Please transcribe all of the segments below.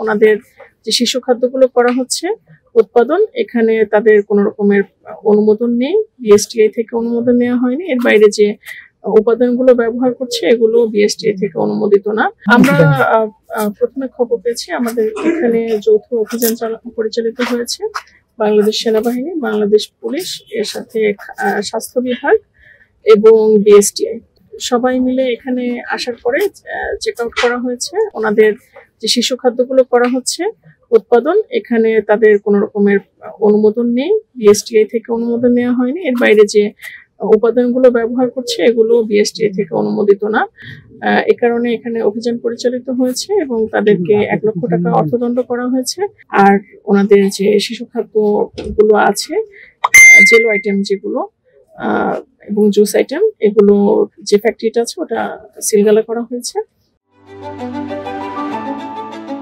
ওনাদের যে শিশু খাদ্যগুলো করা হচ্ছে উৎপাদন, এখানে তাদের কোনো রকমের অনুমোদন নেই, বিএসটিআই থেকে অনুমোদন নেওয়া হয়নি। এর বাইরে যে উপাদানগুলো ব্যবহার করছে এগুলো বিএসটিআই থেকে অনুমোদিত না। আমরা প্রথমে খবর পেয়েছি, আমাদের এখানে যৌথ অভিযান পরিচালিত হয়েছে বাংলাদেশ সেনাবাহিনী, বাংলাদেশ পুলিশ, এর সাথে স্বাস্থ্য বিভাগ এবং বিএসটিআই সবাই মিলে এখানে আসার পরে চেক আউট করা হয়েছে। ওনাদের যে শিশু খাদ্যগুলো করা হচ্ছে উৎপাদন, এখানে তাদের কোনো রকমের অনুমোদন নেই, বিএসটিআই থেকে অনুমোদন নেওয়া হয়নি। এর বাইরে যে উপাদানগুলো ব্যবহার করছে এগুলো বিএসটিআই থেকে অনুমোদিত না। এ কারণে এখানে অভিযান পরিচালিত হয়েছে এবং তাদেরকে 1 লক্ষ টাকা অর্থদণ্ড করা হয়েছে। আর ওনাদের যে শিশু খাদ্য গুলো আছে, জেলো আইটেম যেগুলো এবং জুস আইটেম, এগুলো যে ফ্যাক্টরিটা আছে ওটা সিলগালা করা হয়েছে।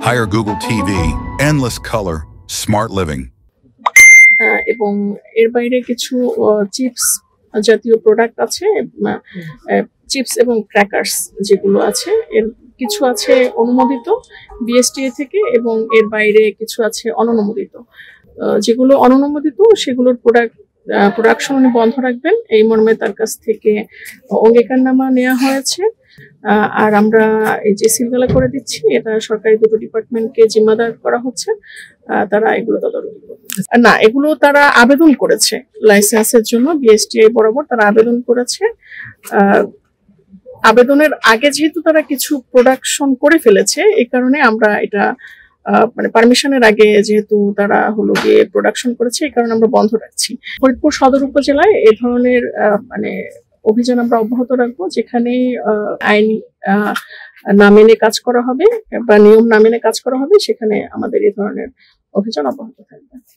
Hire Google TV, endless color, smart living. এবং এর বাইরে কিছু চিপস জাতীয় প্রোডাক্ট আছে, চিপস এবং ক্র্যাকার্স যেগুলো আছে, এর কিছু আছে অনুমোদিত বিএসটিআই থেকে এবং এর বাইরে কিছু আছে অননুমোদিত। যেগুলো অননুমোদিত সেগুলোর প্রোডাকশন উনি বন্ধ রাখবেন, এই মর্মে তার কাছ থেকে অঙ্গীকারনামা নেওয়া হয়েছে। আর আমরা এই যে সিলগালা করে দিচ্ছি, এটা সরকারি দুটো ডিপার্টমেন্টকে জিম্মাদার করা হচ্ছে, তারা এগুলো তদারকি করবে। না, এগুলো তারা আবেদন করেছে লাইসেন্সের জন্য, বিএসটিআই বরাবর তারা আবেদন করেছে। আবেদনের আগে যেহেতু তারা কিছু প্রোডাকশন করে ফেলেছে, এই কারণে আমরা এটা মানে পারমিশনের আগে যেহেতু তারা হলো গিয়ে প্রোডাকশন করেছে, এই কারণে আমরা বন্ধ রাখছি। ফরিদপুর সদর উপজেলায় এই ধরনের মানে অভিযান আমরা অব্যাহত রাখবো, যেখানে আইন না মেনে কাজ করা হবে বা নিয়ম না মেনে কাজ করা হবে, সেখানে আমাদের এই ধরনের অভিযান অব্যাহত থাকবে।